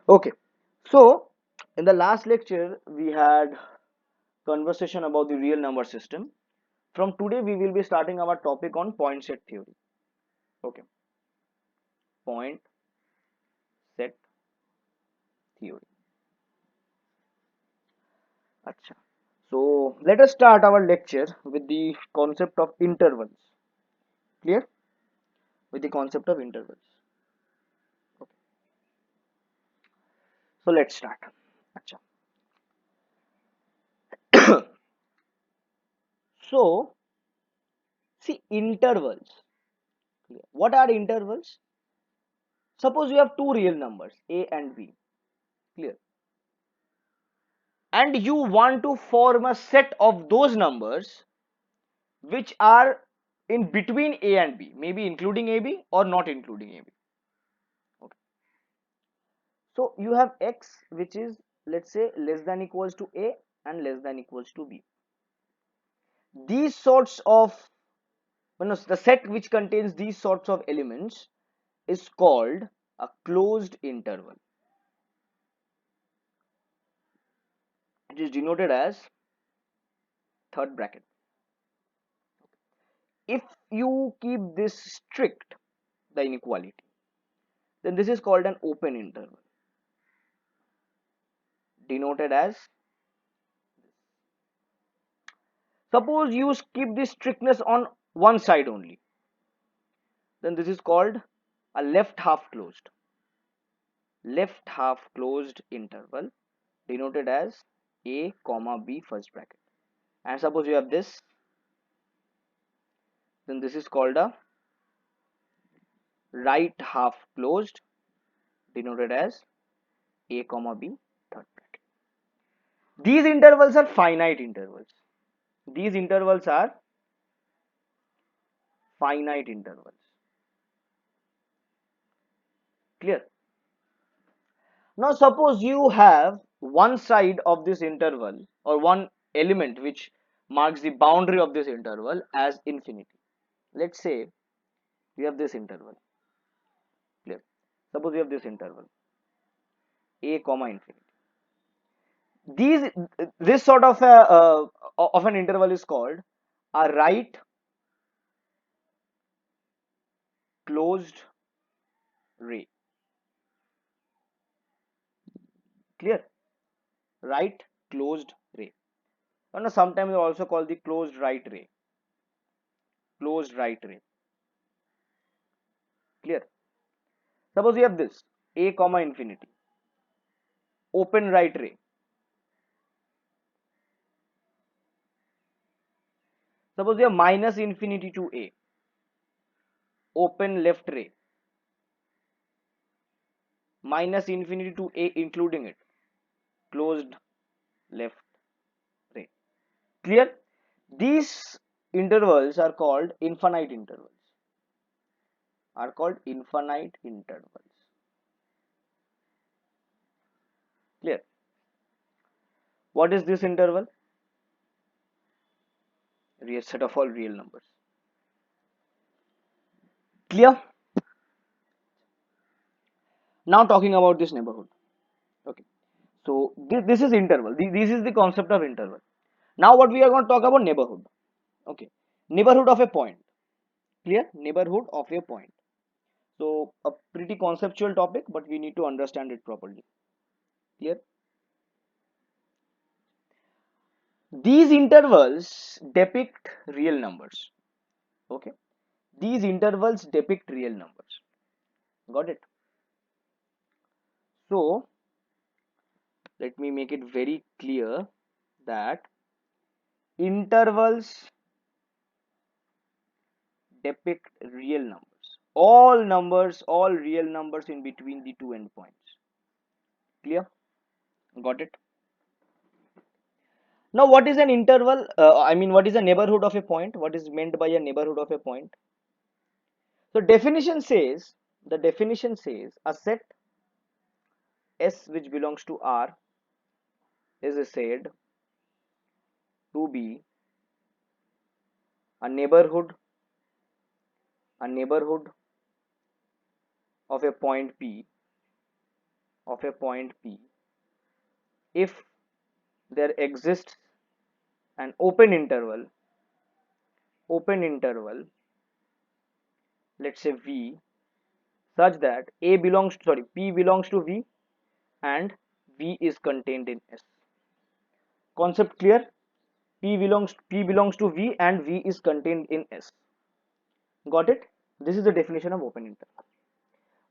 Okay, so in the last lecture we had conversation about the real number system. From today we will be starting our topic on point set theory. Okay, point set theory. Acha. So let us start our lecture with the concept of intervals. Clear? With the concept of intervals. Okay. So let's start. Acha. So see intervals. Clear. What are intervals? Suppose you have two real numbers a and b. Clear. And you want to form a set of those numbers which are in between a and b, maybe including ab or not including ab. Okay. So you have x which is, let's say, less than equals to a and less than equals to b. These sorts of, the set which contains these sorts of elements is called a closed interval. It is denoted as third bracket. If you keep this strict, the inequality, then this is called an open interval, denoted as, suppose you keep this strictness on one side only, then this is called a left half closed interval, denoted as a comma b first bracket. And suppose you have this, then this is called a right half closed, denoted as a comma b third bracket. These intervals are finite intervals. These intervals are finite intervals. Clear? Now suppose you have one side of this interval or one element which marks the boundary of this interval as infinity. Let's say you have this interval. Clear? Suppose you have this interval a comma infinity. These This sort of an interval is called a right closed ray. Clear? Right closed ray. Or sometimes also called the closed right ray. Closed right ray. Clear? Suppose you have this a comma infinity, open right ray. Suppose you have minus infinity to a, open left ray, minus infinity to a including it, closed left ray. Clear? These intervals are called infinite intervals. Are called infinite intervals. Clear? What is this interval? Real set of all real numbers. Clear? Now talking about this neighborhood. Okay. So this is interval. This is the concept of interval. Now what we are going to talk about neighborhood. Okay. Neighborhood of a point. Clear? Neighborhood of a point. So a pretty conceptual topic, but we need to understand it properly. Clear? These intervals depict real numbers. Okay. These intervals depict real numbers. Got it? So let me make it very clear that intervals depict real numbers. All real numbers in between the two endpoints. Clear? Got it? Now, what is an interval? What is a neighborhood of a point? What is meant by a neighborhood of a point? So, the definition says a set S which belongs to R is said to be a neighborhood, a neighborhood of a point P of a point P if there exists an open interval, let's say V, such that A belongs, sorry, P belongs to V and V is contained in S. Concept clear? P belongs to V and V is contained in S. Got it? This is the definition of open interval.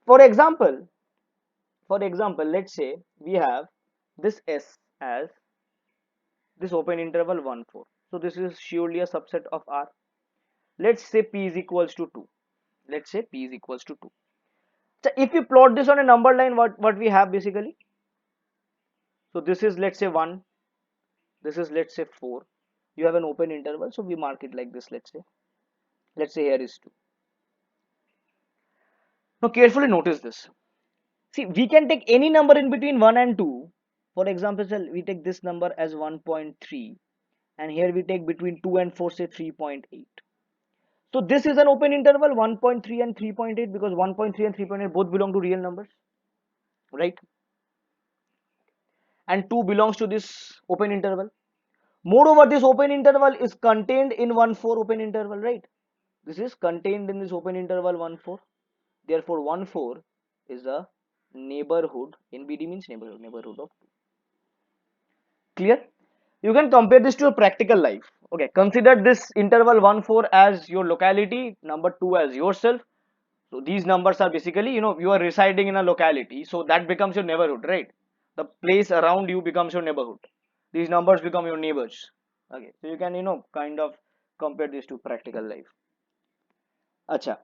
For example, let's say we have this S as this open interval 1 4. So this is surely a subset of R. Let's say P is equals to 2. Let's say P is equals to 2. So if we plot this on a number line, what we have basically? So this is, let's say, 1. This is, let's say, 4. You have an open interval, so we mark it like this. Let's say here is 2. Now carefully notice this. See, we can take any number in between 1 and 2. For example, we take this number as 1.3, and here we take between 2 and 4, say 3.8. So this is an open interval 1.3 and 3.8, because 1.3 and 3.8 both belong to real numbers, right? And 2 belongs to this open interval. Moreover, this open interval is contained in 1 4 open interval, right? This is contained in this open interval 1 4. Therefore 1 4 is a neighborhood. NBD means neighborhood of 2. Clear? You can compare this to a practical life. Okay, consider this interval 1 4 as your locality, number 2 as yourself. So these numbers are basically, you are residing in a locality, so that becomes your neighborhood, right? The place around you becomes your neighborhood. These numbers become your neighbors. Okay, so you can, kind of compare this to practical life. Acha.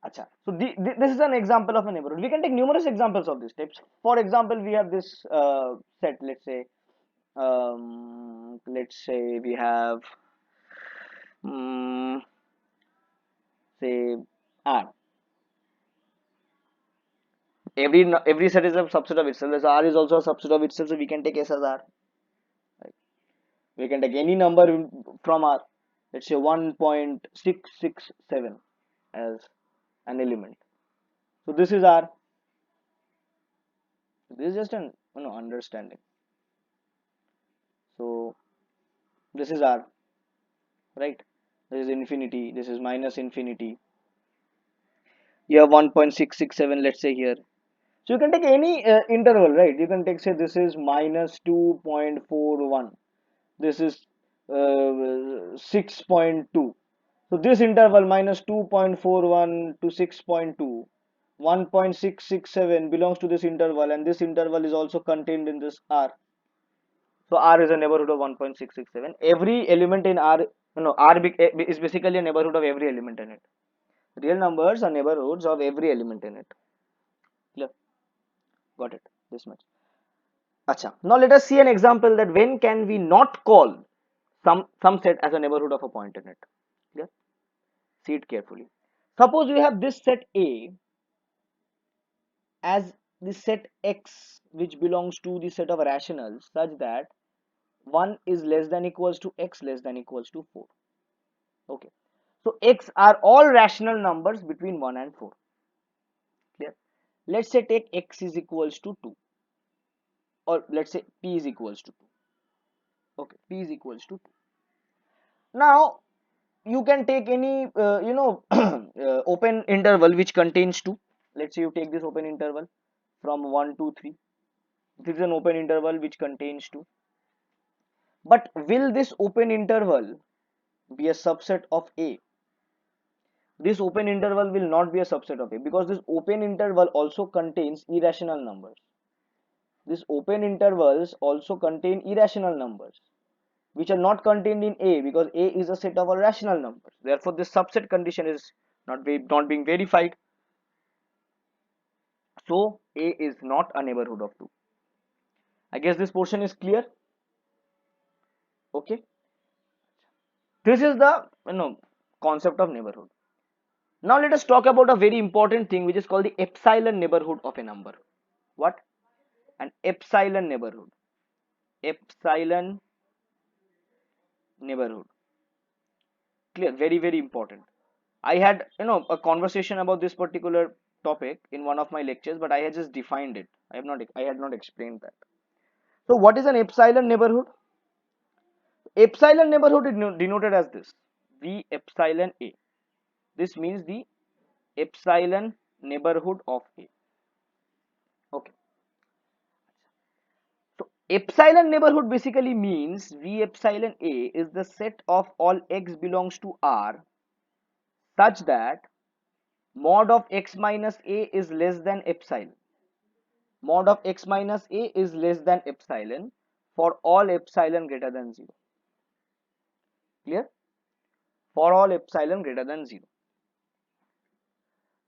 Acha. So this is an example of a neighborhood. We can take numerous examples of these types. For example, we have this set. Let's say we have um, say R. Every set is a subset of itself. As R is also a subset of itself, so we can take S as R. Right? We can take any number from R. Let's say 1.667 as an element. So this is R. This is just an understanding. So this is R, right? This is infinity. This is minus infinity. You have 1.667. Let's say here. So you can take any interval, right? You can take, say, this is minus 2.41. This is 6.2. So this interval minus 2.41 to 6.2, 1.667 belongs to this interval, and this interval is also contained in this R. So R is a neighborhood of 1.667. Every element in R, is basically a neighborhood of every element in it. Real numbers are neighborhoods of every element in it. Clear? Got it? This much. Acha. Now let us see an example that when can we not call some set as a neighborhood of a point in it. Clear? See it carefully. Suppose we have this set A as the set X, which belongs to the set of rationals, such that 1 is less than equals to X less than equals to 4. Okay. So X are all rational numbers between 1 and 4. Clear? Let's say take X is equals to 2, or let's say P is equals to 2. Okay, P is equals to 2. Now you can take any open interval which contains 2. Let's say you take this open interval from 1 to 3. This is an open interval which contains 2. But will this open interval be a subset of A? This open interval will not be a subset of A, because this open interval also contains irrational numbers. These open intervals also contain irrational numbers, which are not contained in A, because A is a set of all rational numbers. Therefore, this subset condition is not being verified. So A is not a neighborhood of 2. I guess this portion is clear. Okay. This is the concept of neighborhood. Now let us talk about a very important thing which is called the epsilon neighborhood of a number. What? An epsilon neighborhood. Epsilon neighborhood. Clear? Very, very important. I had, a conversation about this particular topic in one of my lectures, but I had just defined it. I had not explained that. So what is an epsilon neighborhood? Epsilon neighborhood is denoted as this: V epsilon A. This means the epsilon neighborhood of A. Okay. So epsilon neighborhood basically means V epsilon A is the set of all x belongs to R such that mod of x minus A is less than epsilon. Mod of x minus A is less than epsilon for all epsilon greater than 0. Clear? For all epsilon greater than 0.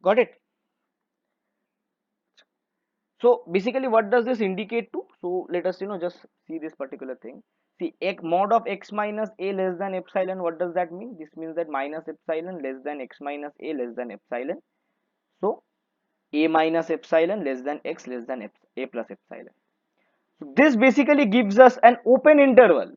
Got it? So basically what does this indicate to? So let us just see this particular thing. See, mod of x minus A less than epsilon, what does that mean? This means that minus epsilon less than x minus A less than epsilon. So A minus epsilon less than x less than A plus epsilon. So this basically gives us an open interval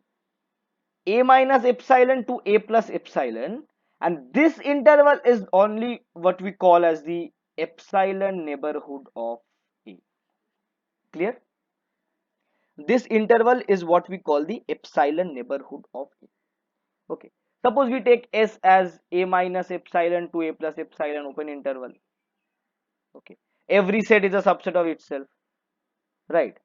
A minus epsilon to A plus epsilon, and this interval is only what we call as the epsilon neighborhood of A. Clear? This interval is what we call the epsilon neighborhood of A. Okay. Suppose we take S as A minus epsilon to A plus epsilon open interval. Okay. Every set is a subset of itself. Right.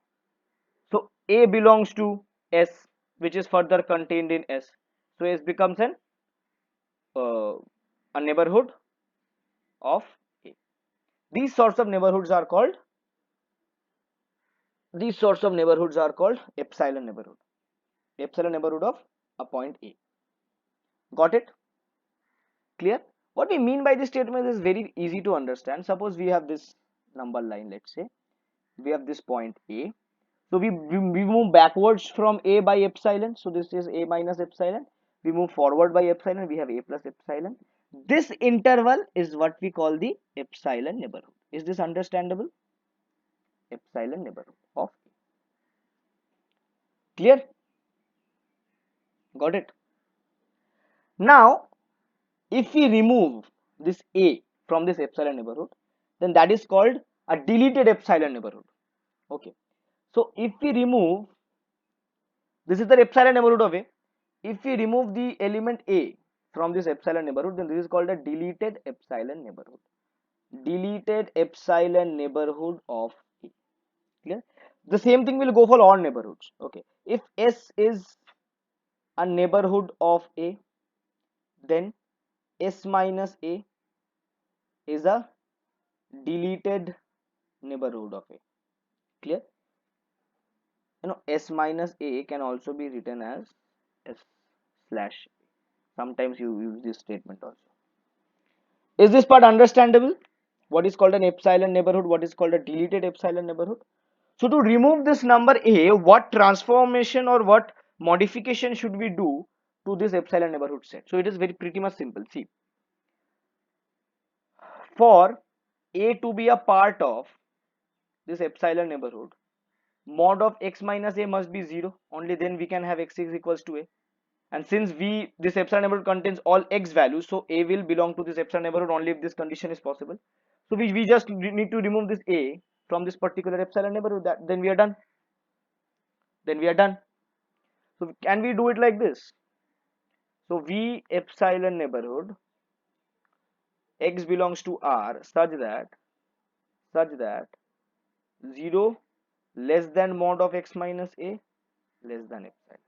So A belongs to S, which is further contained in S. So S becomes uh, a neighborhood of A. These sorts of neighborhoods are called epsilon neighborhood. Epsilon neighborhood of a point A. Got it? Clear? What we mean by this statement is very easy to understand. Suppose we have this number line, let's say we have this point A. So we move backwards from A by epsilon. So this is A minus epsilon. We move forward by epsilon. We have A plus epsilon. This interval is what we call the epsilon neighborhood. Is this understandable? Epsilon neighborhood of A. Clear? Got it? Now, if we remove this A from this epsilon neighborhood, then that is called a deleted epsilon neighborhood. Okay. So if we remove, this is the epsilon neighborhood of A. If we remove the element A from this epsilon neighborhood, then this is called a deleted epsilon neighborhood. Deleted epsilon neighborhood of A. Clear? The same thing will go for all neighborhoods. Okay. If S is a neighborhood of A, then S minus A is a deleted neighborhood of A. Clear? S minus A can also be written as S slash A. Sometimes you use this statement also. Is this part understandable? What is called an epsilon neighborhood? What is called a deleted epsilon neighborhood? So to remove this number A, what transformation or what modification should we do to this epsilon neighborhood set? So it is very pretty much simple. See, for A to be a part of this epsilon neighborhood, mod of x minus A must be 0. Only then we can have x is equals to A. And since this epsilon neighborhood contains all x values, so A will belong to this epsilon neighborhood only if this condition is possible. So we just need to remove this A from this particular epsilon neighborhood. Then we are done. So can we do it like this? So V epsilon neighborhood x belongs to R such that 0 less than mod of x minus A less than epsilon.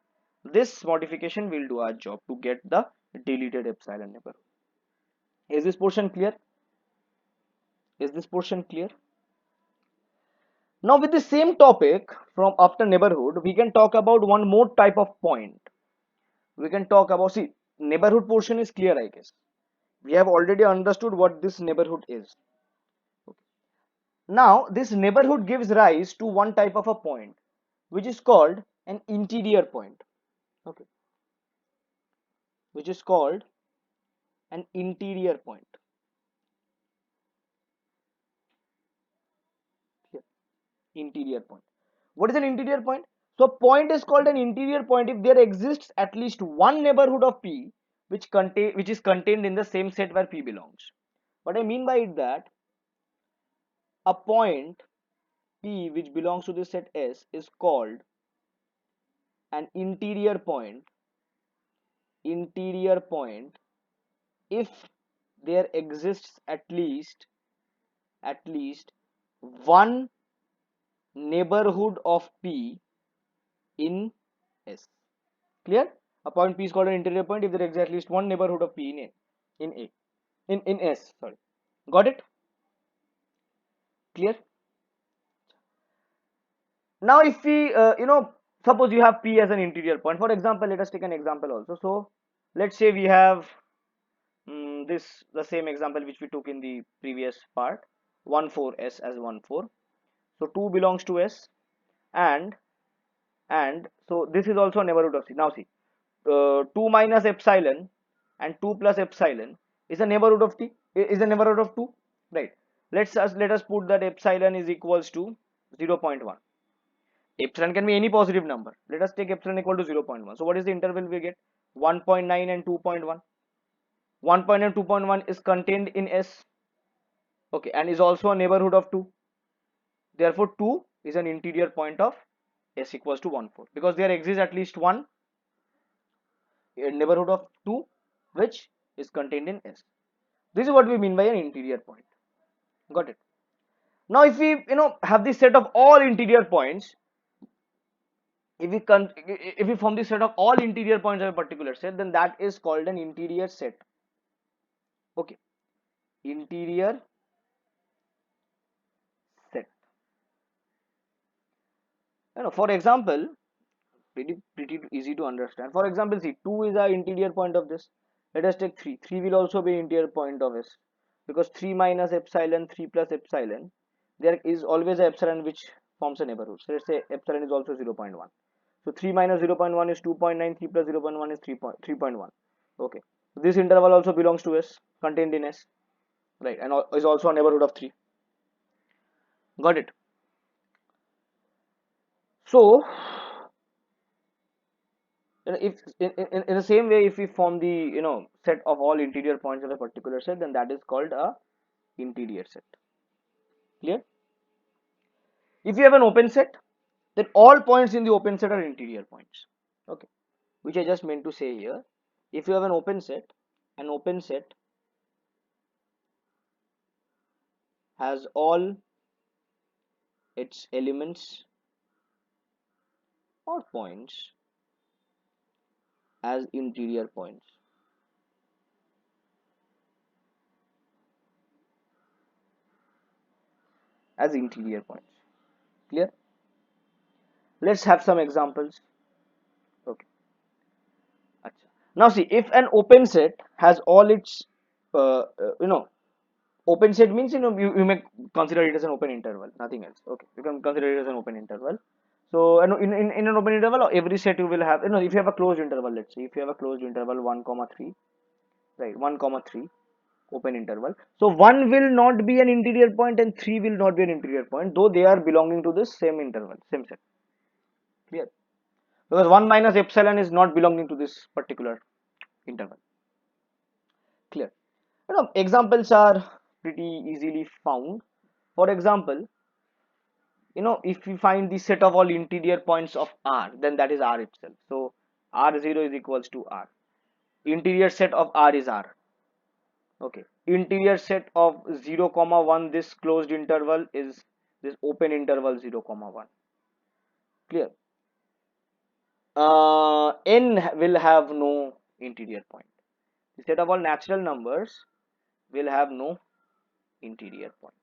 This modification will do our job to get the deleted epsilon neighborhood. Is this portion clear? Is this portion clear? Now with the same topic from after neighborhood, we can talk about one more type of point. We can talk about, see, neighborhood portion is clear, I guess. We have already understood what this neighborhood is. Okay. Now this neighborhood gives rise to one type of a point, which is called an interior point. Okay. Which is called an interior point. Here, interior point. What is an interior point? So point is called an interior point if there exists at least one neighborhood of P which is contained in the same set where P belongs. What I mean by it that a point P which belongs to the set S is called an interior point if there exists at least one neighborhood of P in S. Clear? A point P is called an interior point if there exists at least one neighborhood of P in A. In S. Sorry. Got it? Clear? Now, if we suppose you have P as an interior point. For example, let us take an example also. So, let's say we have the same example which we took in the previous part. 1 4 S as 1 4. So 2 belongs to S, and so this is also a neighborhood of C. Now see, 2 minus epsilon and 2 plus epsilon is a neighborhood of T, is a neighborhood of 2, right? Let us put that epsilon is equals to 0.1. Epsilon can be any positive number. Let us take epsilon equal to 0.1. So what is the interval we get? 1.9 and 2.1. 1 and 2.1 is contained in S, okay, and is also a neighborhood of 2. Therefore 2 is an interior point of S equals to 1 4, because there exists at least one neighborhood of 2 which is contained in S. This is what we mean by an interior point. Got it? Now if we have this set of all interior points, if we form this set of all interior points of a particular set, then that is called an interior set. Okay, interior set. For example, pretty easy to understand. For example, see, 2 is our interior point of this. Let us take 3. 3 will also be interior point of S, because 3 minus epsilon, 3 plus epsilon, there is always a epsilon which forms a neighborhood. So let's say epsilon is also 0.1. So 3 minus 0.1 is 2.9, 3 plus 0.1 is 3.1. Okay, so this interval also belongs to S, contained in S, right, and is also a neighborhood of 3. Got it? So if in the same way, if we form the set of all interior points of a particular set, then that is called a interior set. Clear? If you have an open set, then all points in the open set are interior points. Okay, which I just meant to say here. If you have an open set has all its elements or points as interior points. Clear? Let's have some examples. Okay. Achha. Now see, if an open set has all its uh, uh, open set means you may consider it as an open interval, nothing else. Okay, you can consider it as an open interval. So in an open interval, every set you will have, if you have a closed interval, let's say if you have a closed interval 1 comma 3, right, 1 comma 3 open interval, so 1 will not be an interior point and 3 will not be an interior point, though they are belonging to this same interval, same set. Clear? Because 1 minus epsilon is not belonging to this particular interval. Clear? Examples are pretty easily found. For example, if we find the set of all interior points of R, then that is R itself. So R0 is equals to R. Interior set of R is R. Okay, interior set of 0 comma 1, this closed interval is this open interval 0 comma 1. Clear? N will have no interior point. The set of all natural numbers will have no interior point.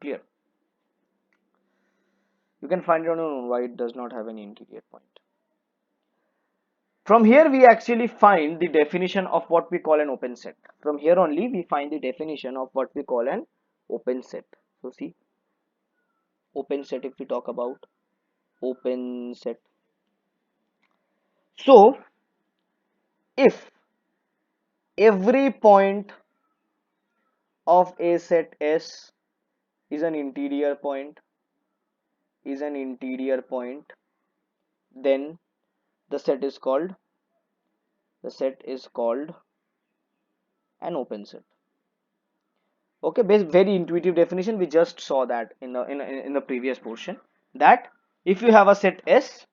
Clear? You can find it on your own why it does not have any interior point. From here we actually find the definition of what we call an open set. From here only we find the definition of what we call an open set. So see, open set, if we talk about open set. So if every point of a set S is an interior point, then the set is called the set is called an open set. Okay, very intuitive definition. We just saw that in the previous portion, that if you have a set S,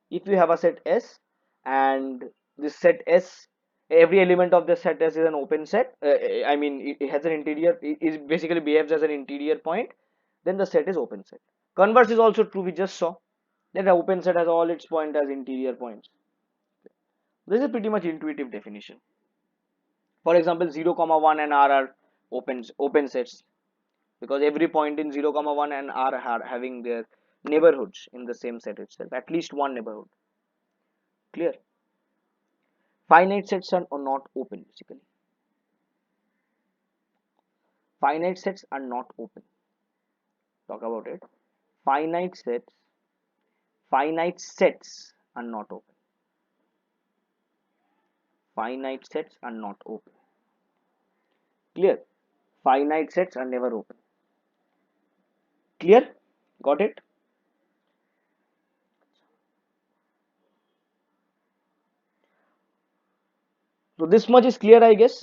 if you have a set S, and this set S, every element of the set S is an open set, I mean it has an interior, it basically behaves as an interior point, then the set is open set. Converse is also true. We just saw that the open set has all its point as interior points. This is pretty much intuitive definition. For example, 0 comma 1 and R are open sets, because every point in 0 comma 1 and R are having their neighborhoods in the same set itself, at least one neighborhood. Clear? Finite sets are not open. Basically, finite sets are not open. Talk about it. Finite sets, finite sets are not open. Finite sets are not open. Clear? Finite sets are never open. Clear? Got it? So this much is clear, I guess.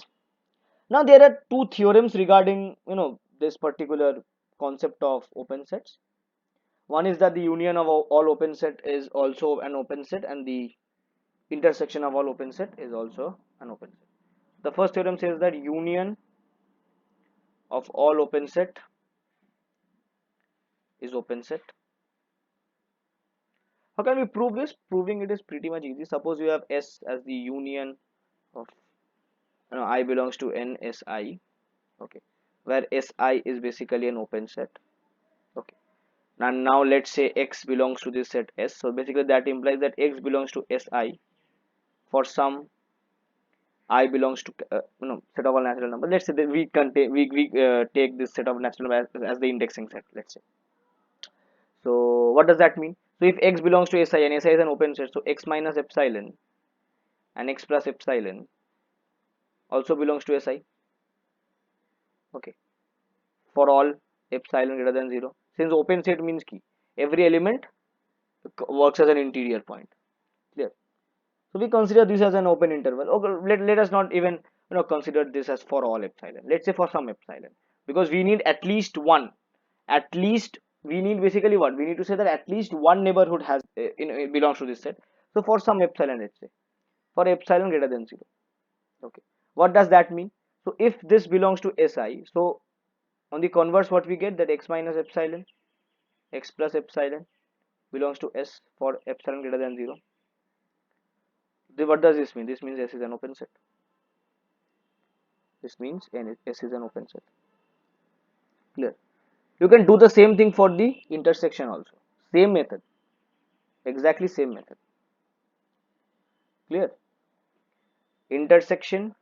Now there are two theorems regarding this particular concept of open sets. One is that the union of all open set is also an open set, and the intersection of all open set is also an open set. The first theorem says that union of all open set is open set. How can we prove this? Proving it is pretty much easy. Suppose you have S as the union of I belongs to N S I, okay, where Si is basically an open set, okay. And now let's say X belongs to this set S. So basically that implies that X belongs to Si for some I belongs to set of all natural numbers. Let's say that we contain we take this set of natural numbers as the indexing set. Let's say. So what does that mean? So if X belongs to Si and Si is an open set, so X minus epsilon and X plus epsilon also belongs to Si. Okay. For all epsilon greater than 0. Since open set means key, every element works as an interior point. Clear? So we consider this as an open interval. Okay, let us not even consider this as for all epsilon. Let's say for some epsilon, because we need at least one. At least we need basically what? We need to say that at least one neighborhood has it belongs to this set. So for some epsilon, let's say for epsilon greater than 0. Okay. What does that mean? So if this belongs to Si, so on the converse, what we get, that X minus epsilon, X plus epsilon belongs to S for epsilon greater than 0. What does this mean? This means S is an open set. This means S is an open set. Clear? You can do the same thing for the intersection also. Same method. Exactly same method. Clear? Intersection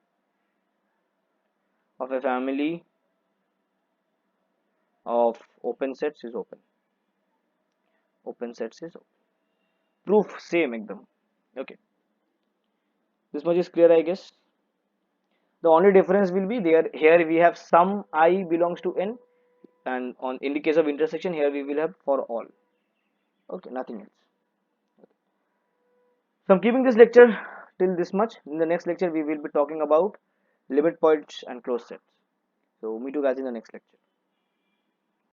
of a family of open sets is open. Open sets is open. Proof same ekdam. Okay. This much is clear, I guess. The only difference will be there. Here we have some I belongs to N, and in the case of intersection, here we will have for all. Okay, nothing else. So I'm keeping this lecture till this much. In the next lecture, we will be talking about limit points and closed sets. So meet you guys in the next lecture.